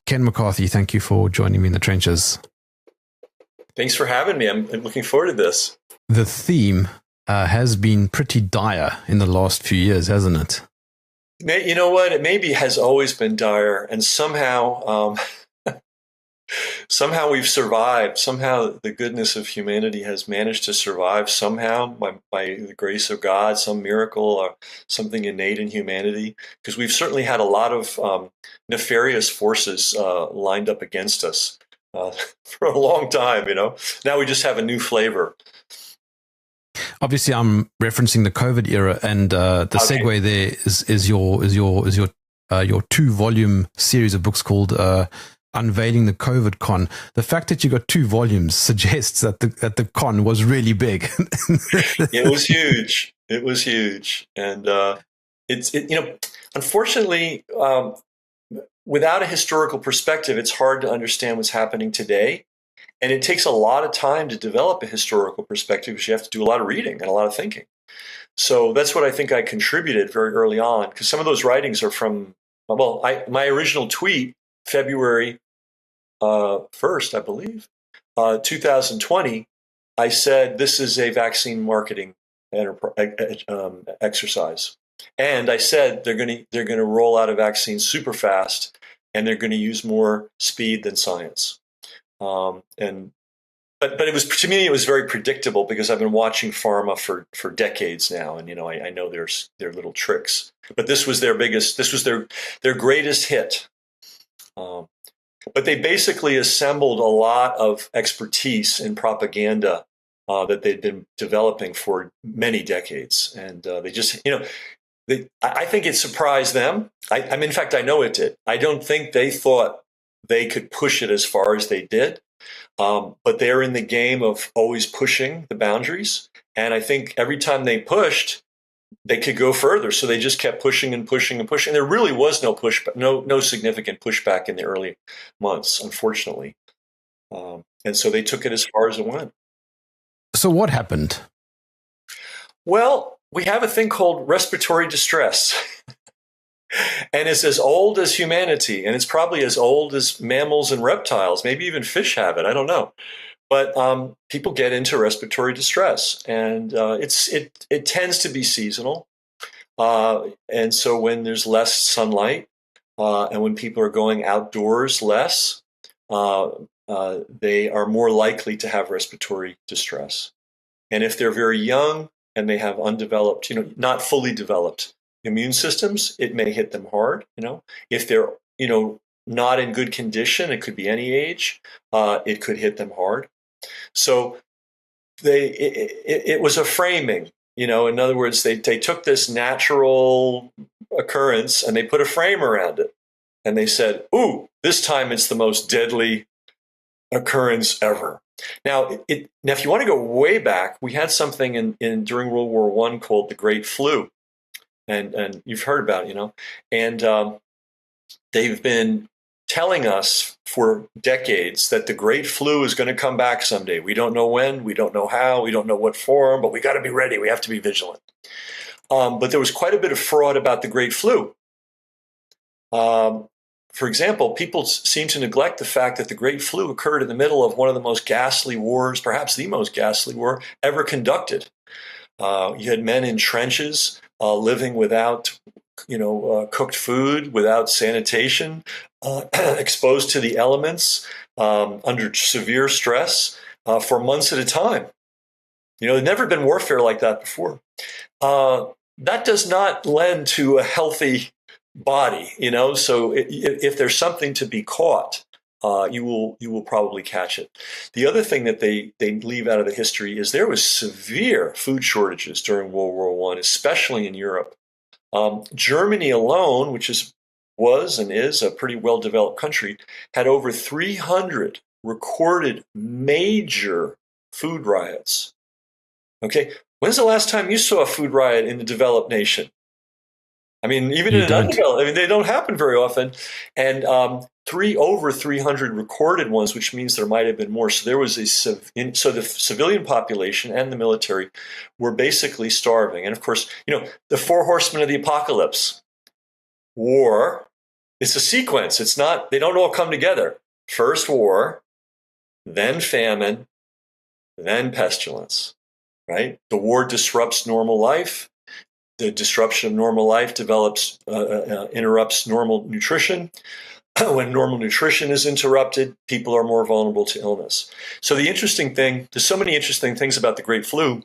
Ken McCarthy, thank you for joining me in the trenches. Thanks for having me. I'm looking forward to this. The theme has been pretty dire in the last few years, hasn't it? You know what? It maybe has always been dire, and somehow we've survived. Somehow the goodness of humanity has managed to survive somehow by the grace of God, some miracle or something innate in humanity. Because we've certainly had a lot of nefarious forces lined up against us for a long time. Now we just have a new flavor. Obviously, I'm referencing the COVID era, and the segue there is your 2-volume series of books called Unveiling the COVID Con. The fact that you got 2 volumes suggests that the con was really big. It was huge. It was huge, and unfortunately, without a historical perspective, it's hard to understand what's happening today. And it takes a lot of time to develop a historical perspective because you have to do a lot of reading and a lot of thinking. So that's what I think I contributed very early on, because some of those writings are from, my original tweet, February 1st, I believe, 2020, I said, this is a vaccine marketing exercise. And I said, they're going to roll out a vaccine super fast, and they're going to use more speed than science. But it was, to me, it was very predictable because I've been watching pharma for decades now, and I know their little tricks. But this was their greatest hit. But they basically assembled a lot of expertise in propaganda that they'd been developing for many decades, and they just, I think it surprised them. In fact, I know it did. I don't think they thought they could push it as far as they did. But they're in the game of always pushing the boundaries. And I think every time they pushed, they could go further. So they just kept pushing and pushing and pushing. There really was no pushback, no significant pushback in the early months, unfortunately. And so they took it as far as it went. So what happened? Well, we have a thing called respiratory distress. And it's as old as humanity, and it's probably as old as mammals and reptiles. Maybe even fish have it. I don't know. But people get into respiratory distress, and it tends to be seasonal. And so when there's less sunlight, and when people are going outdoors less, they are more likely to have respiratory distress. And if they're very young and they have undeveloped, not fully developed immune systems, it may hit them hard. If they're not in good condition, it could be any age, it could hit them hard. So it was a framing. In other words, they took this natural occurrence and they put a frame around it, and they said, "Ooh, this time it's the most deadly occurrence ever." Now, if you want to go way back, we had something during World War I called the Great Flu. And you've heard about it, and they've been telling us for decades that the Great Flu is going to come back someday. We don't know when, we don't know how, we don't know what form, but we got to be ready. We have to be vigilant. But there was quite a bit of fraud about the Great Flu. For example, people seem to neglect the fact that the Great Flu occurred in the middle of one of the most ghastly wars, perhaps the most ghastly war ever conducted. You had men in trenches living without, cooked food, without sanitation, exposed to the elements, under severe stress for months at a time. There'd never been warfare like that before. That does not lend to a healthy body, So if there's something to be caught, you will probably catch it. The other thing that they leave out of the history is there was severe food shortages during World War I, especially in Europe. Germany alone, which was and is a pretty well-developed country, had over 300 recorded major food riots. Okay, when's the last time you saw a food riot in a developed nation? Even in an undeveloped, they don't happen very often. And over 300 recorded ones, which means there might have been more. So there was so the civilian population and the military were basically starving. And of course, the 4 horsemen of the apocalypse: war, It's a sequence. It's not, they don't all come together. First war, then famine, then pestilence, right? The war disrupts normal life. The disruption of normal life interrupts normal nutrition. When normal nutrition is interrupted, people are more vulnerable to illness. So there's so many interesting things about the Great Flu.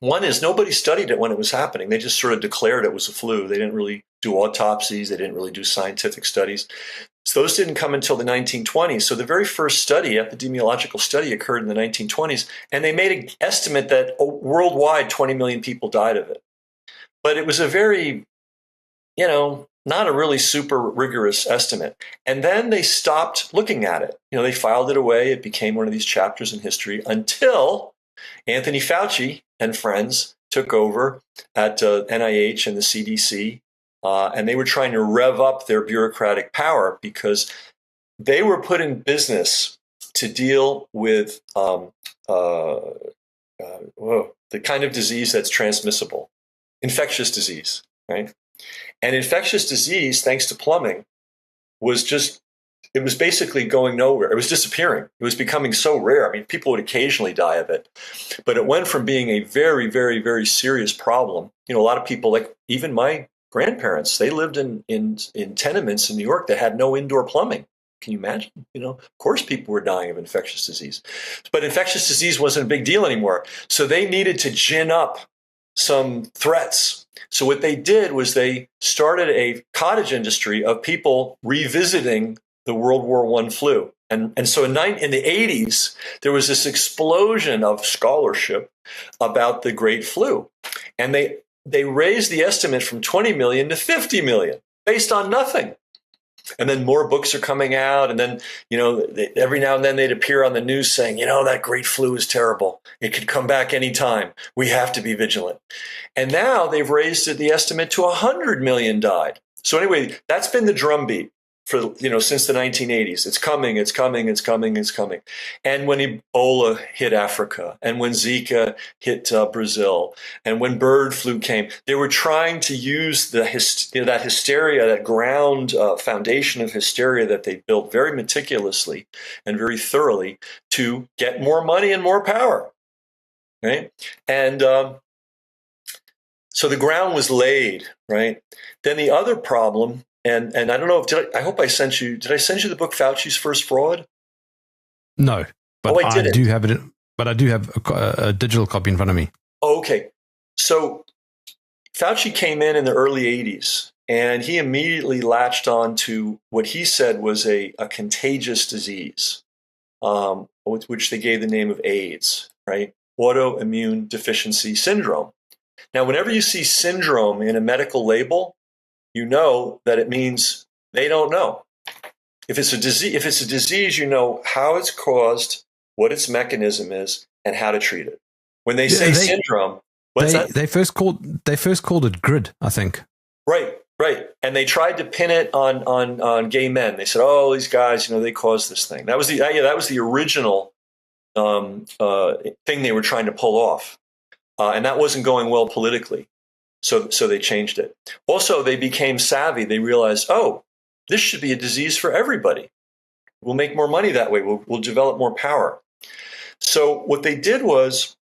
One is nobody studied it when it was happening. They just sort of declared it was a flu. They didn't really do autopsies. They didn't really do scientific studies. So those didn't come until the 1920s. So the very first epidemiological study, occurred in the 1920s, and they made an estimate that worldwide 20 million people died of it. But it was a very, not a really super rigorous estimate. And then they stopped looking at it. They filed it away. It became one of these chapters in history until Anthony Fauci and friends took over at NIH and the CDC, and they were trying to rev up their bureaucratic power because they were put in business to deal with the kind of disease that's transmissible, infectious disease, right? And infectious disease, thanks to plumbing, it was basically going nowhere. It was disappearing. It was becoming so rare. I mean, people would occasionally die of it. But it went from being a very, very, very serious problem. A lot of people, like even my grandparents, they lived in tenements in New York that had no indoor plumbing. Can you imagine? Of course people were dying of infectious disease. But infectious disease wasn't a big deal anymore. So they needed to gin up some threats. So what they did was they started a cottage industry of people revisiting the World War I flu. And so in the 80s, there was this explosion of scholarship about the Great Flu. And they raised the estimate from 20 million to 50 million based on nothing. And then more books are coming out. And then, every now and then they'd appear on the news saying, that Great Flu is terrible. It could come back anytime. We have to be vigilant. And now they've raised the estimate to 100 million died. So anyway, that's been the drumbeat for, since the 1980s. It's coming, it's coming, it's coming, it's coming. And when Ebola hit Africa, and when Zika hit Brazil, and when bird flu came, they were trying to use that hysteria, that ground foundation of hysteria that they built very meticulously and very thoroughly to get more money and more power, right? And so the ground was laid, right? Then the other problem, and I don't know if I hope I sent you. Did I send you the book Fauci's First Fraud? No, but I do have it. But I do have a digital copy in front of me. Oh, okay. So Fauci came in the early 80s, and he immediately latched on to what he said was a contagious disease, which they gave the name of AIDS, right? Autoimmune deficiency syndrome. Now, whenever you see syndrome in a medical label, you know that it means they don't know. If it's a disease, you know how it's caused, what its mechanism is, and how to treat it. When they say syndrome, what's that? They first called it GRID, I think. Right. And they tried to pin it on gay men. They said, "Oh, these guys, they caused this thing." That was the original thing they were trying to pull off, and that wasn't going well politically. So they changed it. Also, they became savvy. They realized, oh, this should be a disease for everybody. We'll make more money that way. We'll develop more power. So what they did was,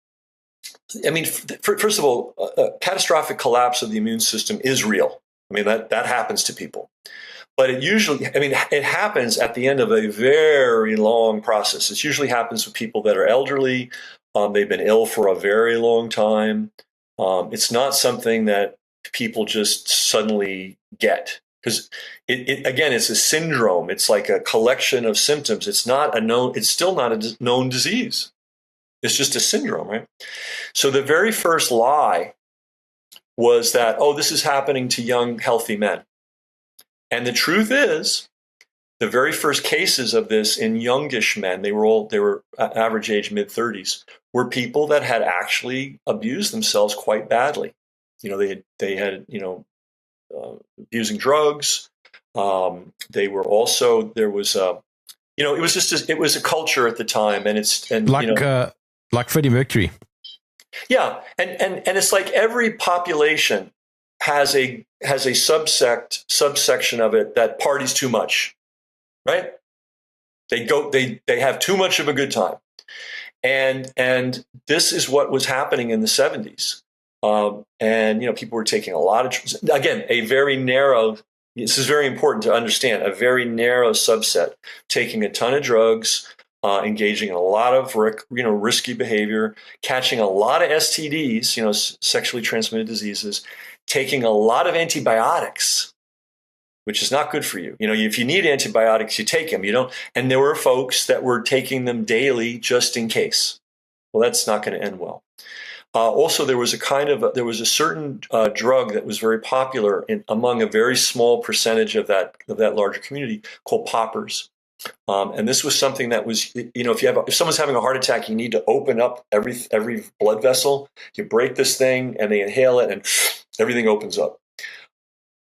first of all, a catastrophic collapse of the immune system is real. That happens to people. But it happens at the end of a very long process. It usually happens with people that are elderly. They've been ill for a very long time. It's not something that people just suddenly get, because it's a syndrome. It's like a collection of symptoms. It's still not a known disease. It's just a syndrome, right? So the very first lie was that, this is happening to young, healthy men. And the truth is, the very first cases of this in youngish men, they were average age mid-30s, were people that had actually abused themselves quite badly. They had abusing drugs. They were also, there was it was a culture at the time, and like Freddie Mercury. Yeah, and it's like every population has a has a subsection of it that parties too much, right? They have too much of a good time. And this is what was happening in the 70s. And, people were taking a lot of, again, a very narrow, this is very important to understand, a very narrow subset, taking a ton of drugs, engaging in a lot of, risky behavior, catching a lot of STDs, sexually transmitted diseases, taking a lot of antibiotics, which is not good for you. If you need antibiotics, you take them. You don't. And there were folks that were taking them daily just in case. Well, that's not going to end well. Also, there was a certain drug that was very popular among a very small percentage of that larger community called poppers. And this was something that was, if someone's having a heart attack, you need to open up every blood vessel. You break this thing, and they inhale it, and everything opens up.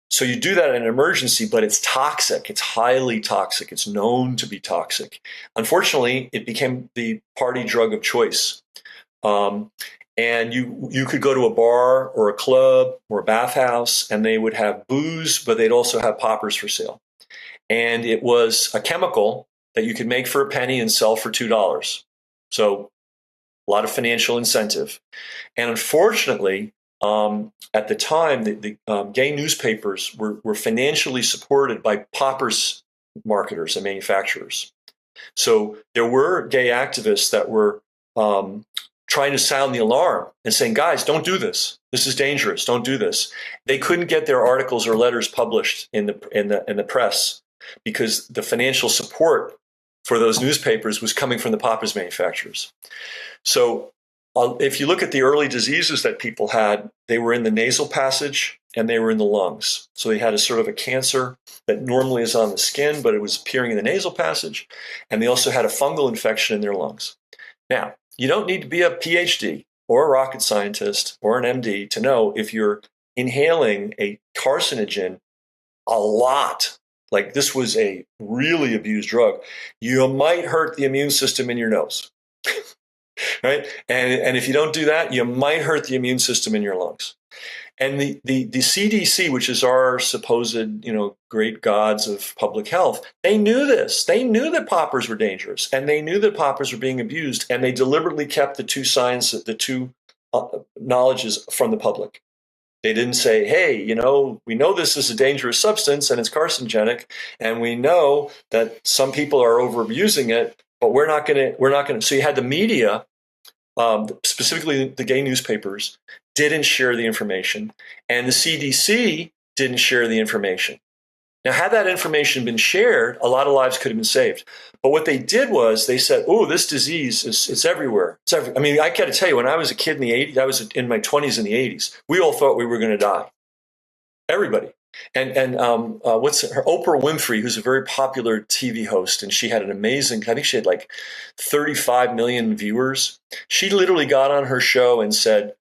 So you do that in an emergency, but it's toxic. It's highly toxic. It's known to be toxic. Unfortunately, it became the party drug of choice. And you could go to a bar or a club or a bathhouse, and they would have booze, but they'd also have poppers for sale. And it was a chemical that you could make for a penny and sell for $2. So a lot of financial incentive. And unfortunately, at the time, the gay newspapers were financially supported by poppers marketers and manufacturers. So there were gay activists that were trying to sound the alarm and saying, guys, don't do this. This is dangerous. Don't do this. They couldn't get their articles or letters published in the press because the financial support for those newspapers was coming from the poppers manufacturers. So if you look at the early diseases that people had, they were in the nasal passage and they were in the lungs. So they had a sort of a cancer that normally is on the skin, but it was appearing in the nasal passage. And they also had a fungal infection in their lungs. Now, you don't need to be a PhD or a rocket scientist or an MD to know if you're inhaling a carcinogen a lot, like this was a really abused drug, you might hurt the immune system in your nose. Right? And if you don't do that, you might hurt the immune system in your lungs. And the CDC, which is our supposed, great gods of public health, they knew this. They knew that poppers were dangerous, and they knew that poppers were being abused, and they deliberately kept the two knowledges from the public. They didn't say, hey, we know this is a dangerous substance and it's carcinogenic, and we know that some people are overusing it, but we're not going to. So you had the media, specifically the gay newspapers, didn't share the information, and the CDC didn't share the information. Now, had that information been shared, a lot of lives could have been saved. But what they did was they said, oh, this disease it's everywhere. I got to tell you, when I was a kid in the 80s, I was in my 20s in the 80s, we all thought we were going to die. Everybody. And what's her Oprah Winfrey, who's a very popular TV host, and she had an amazing, I think she had like 35 million viewers. She literally got on her show and said,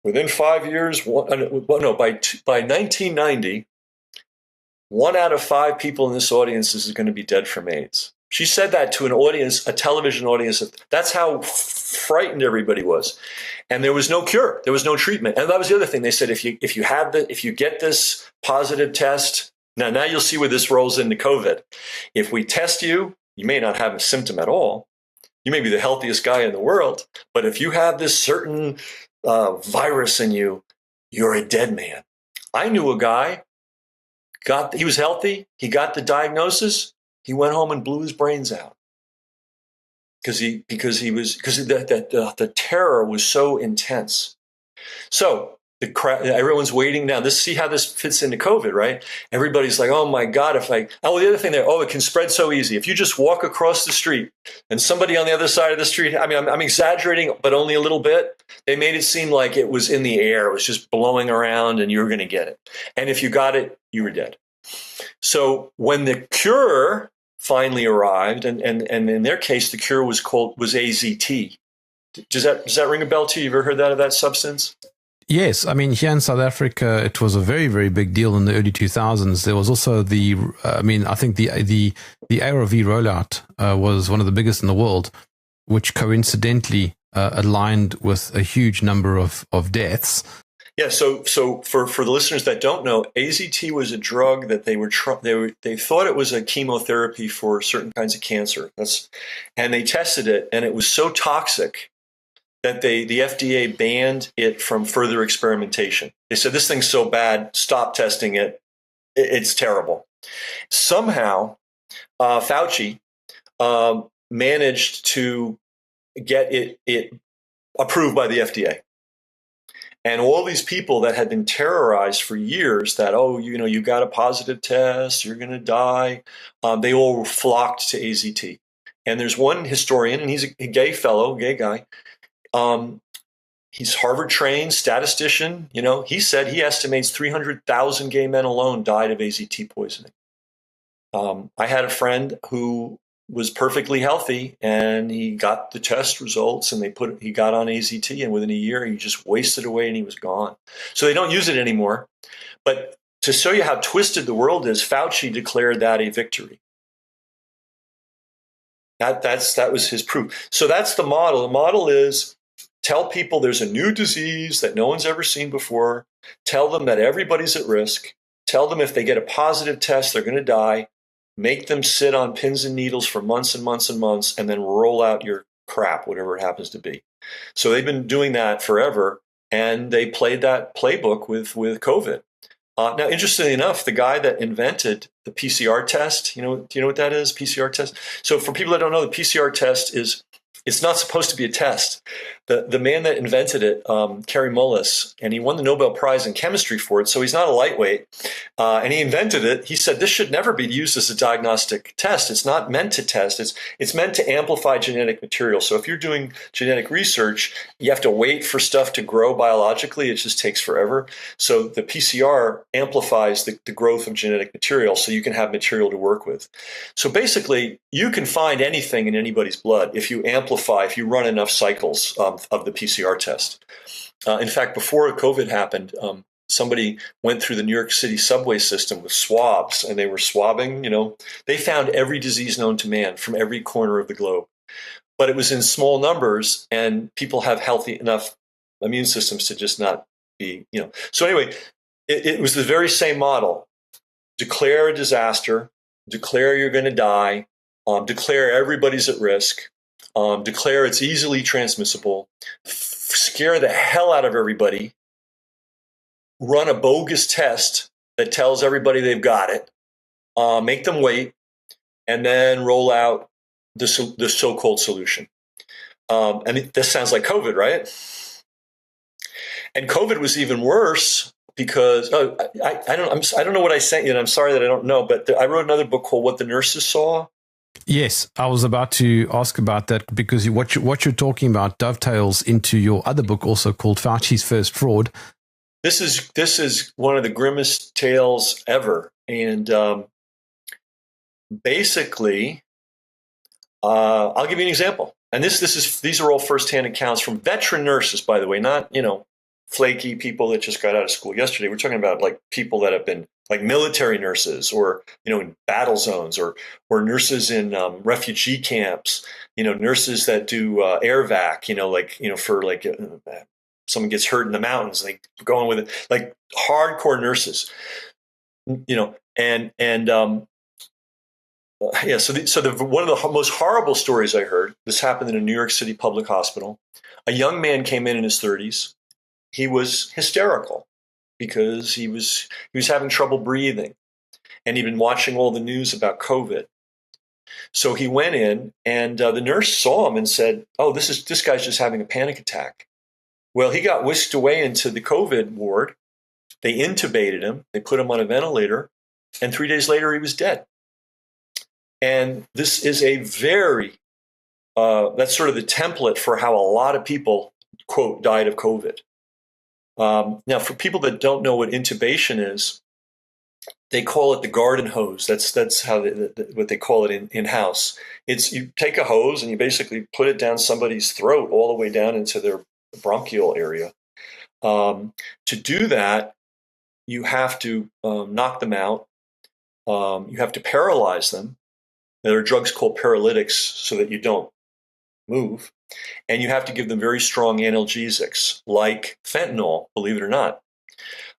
within 5 years, by 1990, 1 out of 5 people in this audience is going to be dead from AIDS. She said that to an audience, a television audience. That's how frightened everybody was. And there was no cure. There was no treatment. And that was the other thing. They said, if you get this positive test, now you'll see where this rolls into COVID. If we test you, you may not have a symptom at all. You may be the healthiest guy in the world. But if you have this certain virus in you, you're a dead man. I knew a guy, he was healthy. He got the diagnosis. He went home and blew his brains out because the terror was so intense. So everyone's waiting now. See how this fits into COVID, right? Everybody's like, oh my God, the other thing there, it can spread so easy. If you just walk across the street and somebody on the other side of the street, I'm exaggerating, but only a little bit. They made it seem like it was in the air. It was just blowing around and you were going to get it. And if you got it, you were dead. So when the cure finally arrived, and in their case, the cure was AZT. Does that ring a bell to you? You ever heard of that substance? Yes. Here in South Africa, it was a very, very big deal in the early 2000s. There was also I think the ARV rollout was one of the biggest in the world, which coincidentally aligned with a huge number of deaths. Yeah, so for the listeners that don't know, AZT was a drug that they thought it was a chemotherapy for certain kinds of cancer. And they tested it, and it was so toxic that the FDA banned it from further experimentation. They said this thing's so bad, stop testing it. It's terrible. Somehow, Fauci managed to get it approved by the FDA. And all these people that had been terrorized for years that, oh, you got a positive test, you're going to die, they all flocked to AZT. And there's one historian, and he's a gay guy. He's Harvard trained, statistician. He said he estimates 300,000 gay men alone died of AZT poisoning. I had a friend who was perfectly healthy, and he got the test results, and he got on AZT, and within a year he just wasted away and he was gone. So they don't use it anymore. But to show you how twisted the world is, Fauci declared that a victory. That was his proof. So that's the model. The model is tell people there's a new disease that no one's ever seen before. Tell them that everybody's at risk. Tell them if they get a positive test, they're going to die. Make them sit on pins and needles for months and months and months, and then roll out your crap, whatever it happens to be. So they've been doing that forever, and they played that playbook with COVID. Now, interestingly enough, the guy that invented the PCR test, do you know what that is? PCR test. So for people that don't know, the PCR test it's not supposed to be a test. The man that invented it, Kary Mullis, and he won the Nobel Prize in chemistry for it, so he's not a lightweight. And he invented it. He said this should never be used as a diagnostic test. It's not meant to test. It's meant to amplify genetic material. So if you're doing genetic research, you have to wait for stuff to grow biologically. It just takes forever. So the PCR amplifies the growth of genetic material so you can have material to work with. So basically, you can find anything in anybody's blood if you run enough cycles of the PCR test. In fact, before COVID happened, somebody went through the New York City subway system with swabs, and they were swabbing. They found every disease known to man from every corner of the globe. But it was in small numbers, and people have healthy enough immune systems to just not be, So anyway, it was the very same model. Declare a disaster, declare you're going to die, declare everybody's at risk, declare it's easily transmissible, scare the hell out of everybody, run a bogus test that tells everybody they've got it, make them wait, and then roll out the so-called solution. This sounds like COVID, right? And COVID was even worse because I don't know what I sent you, and I'm sorry that I don't know, but I wrote another book called What the Nurses Saw. Yes, I was about to ask about that because what you're talking about dovetails into your other book, also called Fauci's First Fraud. This is one of the grimmest tales ever, and basically, I'll give you an example. And these are all firsthand accounts from veteran nurses, by the way, not flaky people that just got out of school yesterday. We're talking about like people that have been like military nurses, or in battle zones, or nurses in refugee camps. Nurses that do air vac. For like someone gets hurt in the mountains, like going with it, like hardcore nurses. Yeah. So one of the most horrible stories I heard. This happened in a New York City public hospital. A young man came in his 30s. He was hysterical because he was having trouble breathing, and he'd been watching all the news about COVID. So he went in, and the nurse saw him and said, "Oh, this guy's just having a panic attack." Well, he got whisked away into the COVID ward. They intubated him. They put him on a ventilator, and 3 days later, he was dead. And this is a very that's sort of the template for how a lot of people, quote, died of COVID. Now, for people that don't know what intubation is, they call it the garden hose. That's how what they call it in-house. It's you take a hose and you basically put it down somebody's throat all the way down into their bronchial area. To do that, you have to knock them out. You have to paralyze them. There are drugs called paralytics so that you don't move. And you have to give them very strong analgesics like fentanyl, believe it or not.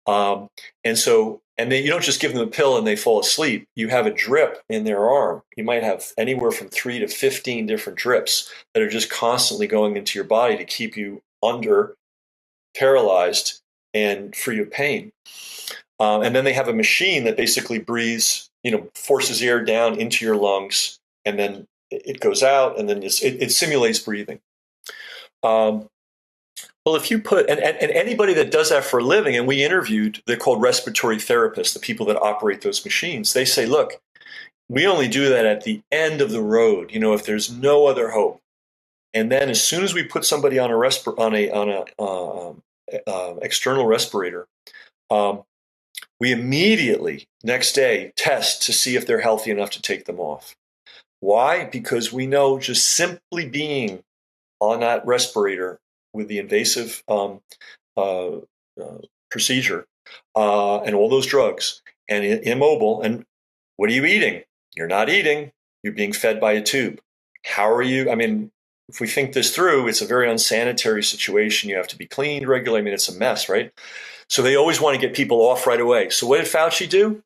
And then you don't just give them a pill and they fall asleep. You have a drip in their arm. You might have anywhere from 3 to 15 different drips that are just constantly going into your body to keep you under, paralyzed, and free of pain. And then they have a machine that basically breathes, forces air down into your lungs, and then it goes out, and then it simulates breathing. Well, if you put, and anybody that does that for a living, and we interviewed, they're called respiratory therapists, the people that operate those machines, they say, look, we only do that at the end of the road, if there's no other hope. And then as soon as we put somebody on a external respirator, we immediately, next day, test to see if they're healthy enough to take them off. Why? Because we know just simply being on that respirator with the invasive procedure and all those drugs and immobile. And what are you eating? You're not eating. You're being fed by a tube. How are you? I mean, if we think this through, it's a very unsanitary situation. You have to be cleaned regularly. I mean, it's a mess, right? So they always want to get people off right away. So what did Fauci do?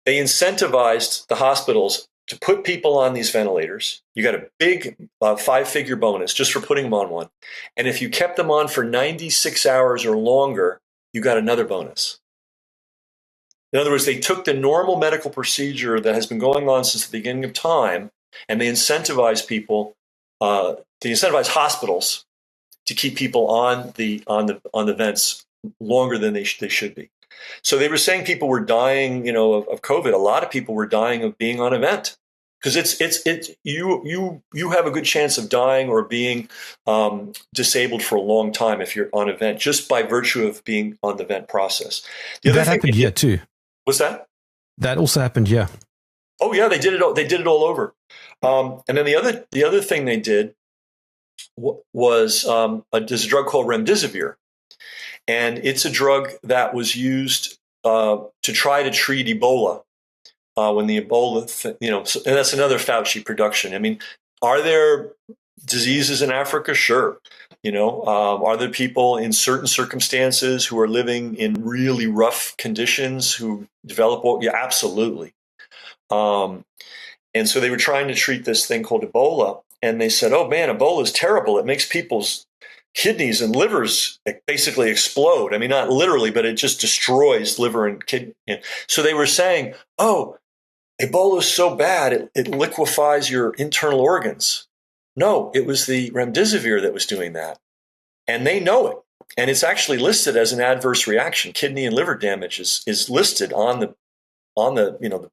They incentivized the hospitals to put people on these ventilators. You got a big 5-figure bonus just for putting them on one. And if you kept them on for 96 hours or longer, you got another bonus. In other words, they took the normal medical procedure that has been going on since the beginning of time, and they incentivized people, they incentivized hospitals to keep people on the vents longer than they should be. So they were saying people were dying, of COVID. A lot of people were dying of being on a vent, because you have a good chance of dying or being disabled for a long time if you're on a vent, just by virtue of being on the vent process. That happened here too. What's that? That also happened, yeah. Oh yeah, they did it. They did it all over. And then the other thing they did was there's a drug called remdesivir. And it's a drug that was used to try to treat Ebola when the Ebola, and that's another Fauci production. I mean, are there diseases in Africa? Sure. Are there people in certain circumstances who are living in really rough conditions who develop? Yeah, absolutely. And so they were trying to treat this thing called Ebola. And they said, oh man, Ebola is terrible. It makes people's kidneys and livers basically explode. I mean, not literally, but it just destroys liver and kidney. So they were saying, oh, Ebola is so bad, it liquefies your internal organs. No, it was the remdesivir that was doing that. And they know it. And it's actually listed as an adverse reaction. Kidney and liver damage is listed on the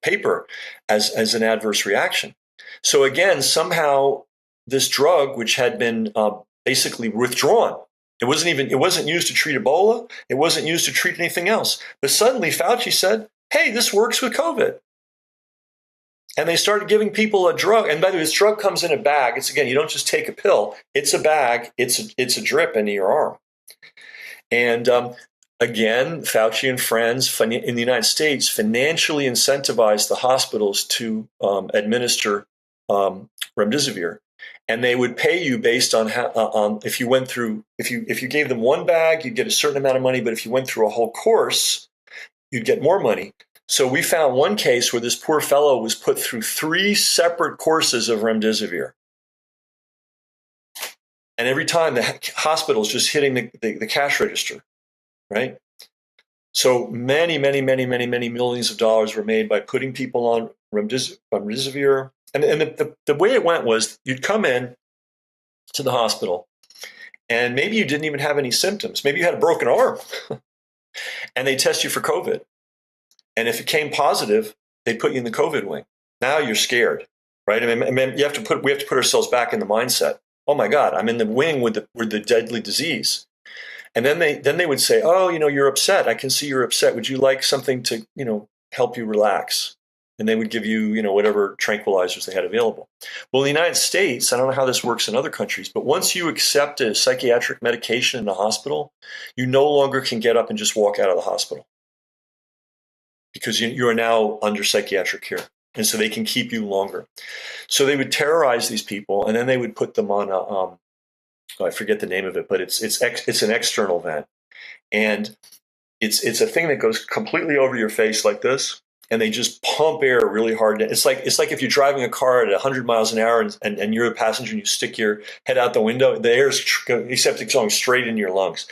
paper as an adverse reaction. So again, somehow this drug, which had been basically withdrawn. It wasn't used to treat Ebola. It wasn't used to treat anything else. But suddenly Fauci said, hey, this works with COVID. And they started giving people a drug. And by the way, this drug comes in a bag. It's, again, you don't just take a pill. It's a bag. It's a drip into your arm. And again, Fauci and friends in the United States financially incentivized the hospitals to administer remdesivir. And they would pay you based on how, if you gave them one bag, you'd get a certain amount of money. But if you went through a whole course, you'd get more money. So we found one case where this poor fellow was put through 3 separate courses of remdesivir. And every time the hospital's just hitting the cash register, right? So many millions of dollars were made by putting people on remdesivir. And the way it went was you'd come in to the hospital and maybe you didn't even have any symptoms. Maybe you had a broken arm and they test you for COVID. And if it came positive, they put you in the COVID wing. Now you're scared, right? I mean, we have to put ourselves back in the mindset. Oh my God, I'm in the wing with the deadly disease. And then they would say, oh, you're upset. I can see you're upset. Would you like something to, help you relax? And they would give you, whatever tranquilizers they had available. Well, in the United States, I don't know how this works in other countries, but once you accept a psychiatric medication in the hospital, you no longer can get up and just walk out of the hospital because you are now under psychiatric care. And so they can keep you longer. So they would terrorize these people, and then they would put them on I forget the name of it, but it's an external vent. And It's a thing that goes completely over your face like this, and they just pump air really hard. It's like if you're driving a car at 100 miles an hour and you're a passenger and you stick your head out the window, the air is except it's going straight into your lungs.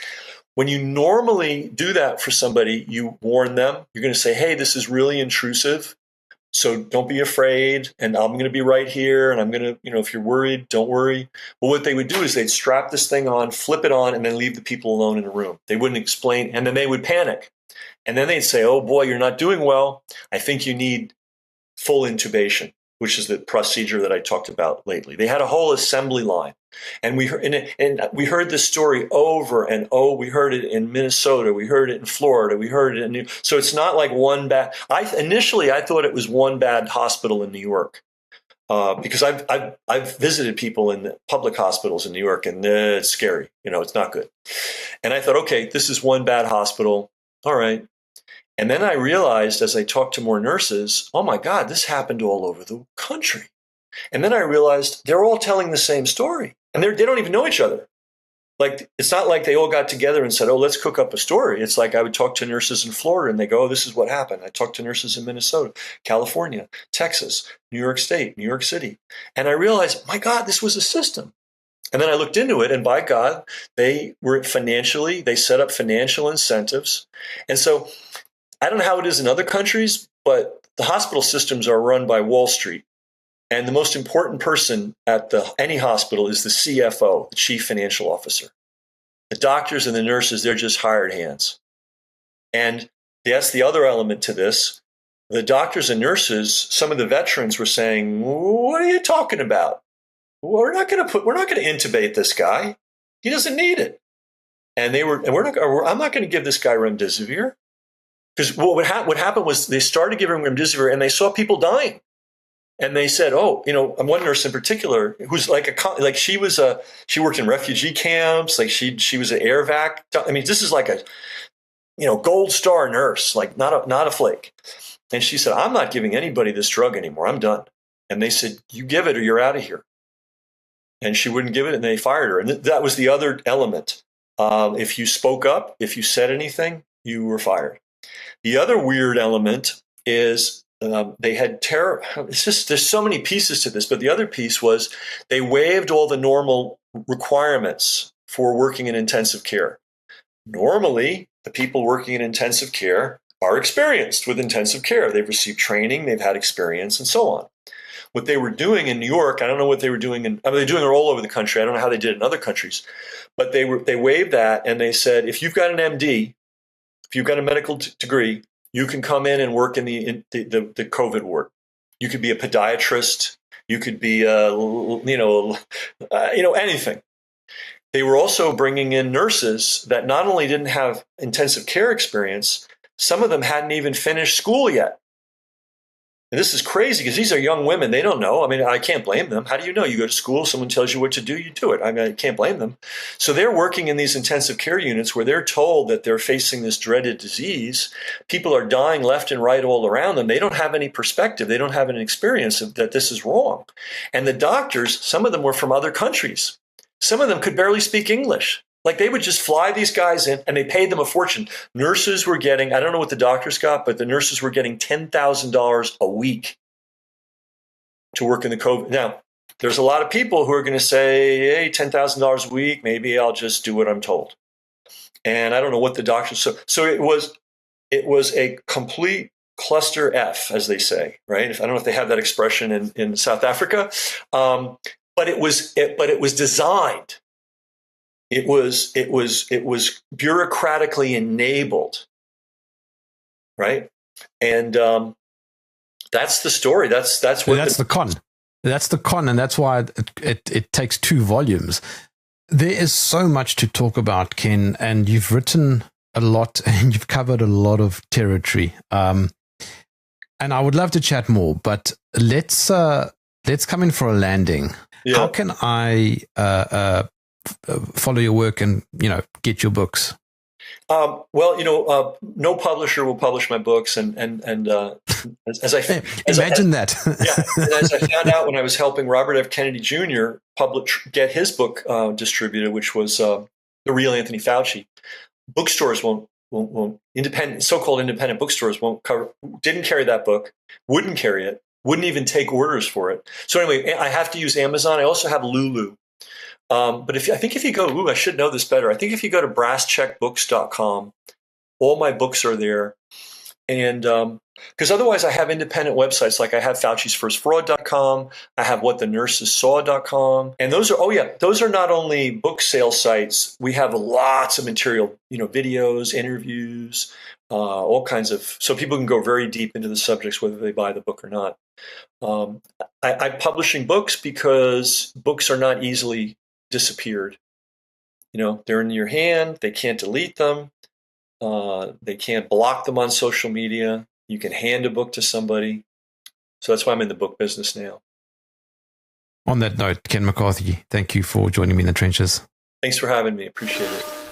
When you normally do that for somebody, you warn them. You're going to say, hey, this is really intrusive. So don't be afraid, and I'm going to be right here, and I'm going to, if you're worried, don't worry. Well, what they would do is they'd strap this thing on, flip it on, and then leave the people alone in a room. They wouldn't explain, and then they would panic. And then they'd say, oh boy, you're not doing well. I think you need full intubation, which is the procedure that I talked about lately. They had a whole assembly line. And we heard this story over and over. We heard it in Minnesota. We heard it in Florida. We heard it in New. So it's not like one bad. Initially I thought it was one bad hospital in New York, because I've visited people in the public hospitals in New York, and it's scary. It's not good. And I thought, okay, this is one bad hospital. All right. And then I realized, as I talked to more nurses, oh my God, this happened all over the country. And then I realized they're all telling the same story, and they don't even know each other. Like, it's not like they all got together and said, oh, let's cook up a story. It's like I would talk to nurses in Florida and they go, oh, this is what happened. I talked to nurses in Minnesota, California, Texas, New York State, New York City. And I realized, my God, this was a system. And then I looked into it, and by God, they set up financial incentives. And so I don't know how it is in other countries, but the hospital systems are run by Wall Street. And the most important person at any hospital is the CFO, the chief financial officer. The doctors and the nurses, they're just hired hands. And that's the other element to this. The doctors and nurses, some of the veterans were saying, what are you talking about? We're not going to intubate this guy. He doesn't need it. And I'm not going to give this guy remdesivir. Because what happened was they started giving remdesivir and they saw people dying. And they said, oh, one nurse in particular who's she worked in refugee camps, like she was an air vac. I mean, this is like a, gold star nurse, like not a flake. And she said, I'm not giving anybody this drug anymore. I'm done. And they said, you give it or you're out of here. And she wouldn't give it, and they fired her. And that was the other element. If you spoke up, if you said anything, you were fired. The other weird element is they had terror. It's just, there's so many pieces to this, but the other piece was they waived all the normal requirements for working in intensive care. Normally, the people working in intensive care are experienced with intensive care. They've received training, they've had experience, and so on. What they were doing in New York, I don't know what they were doing they're doing it all over the country. I don't know how they did it in other countries, but they waived that, and they said, if you've got an MD, if you've got a medical degree, you can come in and work in the COVID ward. You could be a podiatrist. You could be, anything. They were also bringing in nurses that not only didn't have intensive care experience, some of them hadn't even finished school yet. And this is crazy because these are young women. They don't know. I mean, I can't blame them. How do you know? You go to school, someone tells you what to do, you do it. I mean, I can't blame them. So they're working in these intensive care units where they're told that they're facing this dreaded disease. People are dying left and right all around them. They don't have any perspective. They don't have an experience that this is wrong. And the doctors, some of them were from other countries. Some of them could barely speak English. Like, they would just fly these guys in, and they paid them a fortune. Nurses were getting, I don't know what the doctors got, but the nurses were getting $10,000 a week to work in the COVID. Now, there's a lot of people who are going to say, hey, $10,000 a week, maybe I'll just do what I'm told. And I don't know what the doctors, so it was a complete cluster F, as they say, right? I don't know if they have that expression in South Africa, but it was designed. It was bureaucratically enabled, right? And that's the story. That's the con. That's the con, and that's why it takes 2 volumes. There is so much to talk about, Ken, and you've written a lot and you've covered a lot of territory. And I would love to chat more, but let's come in for a landing. Yeah. How can I follow your work and get your books? No publisher will publish my books, and as I imagine that. Yeah, and as I found out when I was helping Robert F. Kennedy Jr. get his book distributed, which was The Real Anthony Fauci, bookstores won't so-called independent bookstores didn't carry that book, wouldn't carry it, wouldn't even take orders for it. So anyway, I have to use Amazon. I also have Lulu. But if you go, I should know this better. I think if you go to brasscheckbooks.com, all my books are there. And because otherwise I have independent websites, like I have Fauci'sFirstFraud.com, I have WhatTheNurseSaw.com. And those are not only book sale sites. We have lots of material, videos, interviews, all kinds of, so people can go very deep into the subjects, whether they buy the book or not. I'm publishing books because books are not easily disappeared. They're in your hand. They can't delete them. They can't block them on social media. You can hand a book to somebody. So that's why I'm in the book business now. On that note, Ken McCarthy, thank you for joining me in the trenches. Thanks for having me. Appreciate it.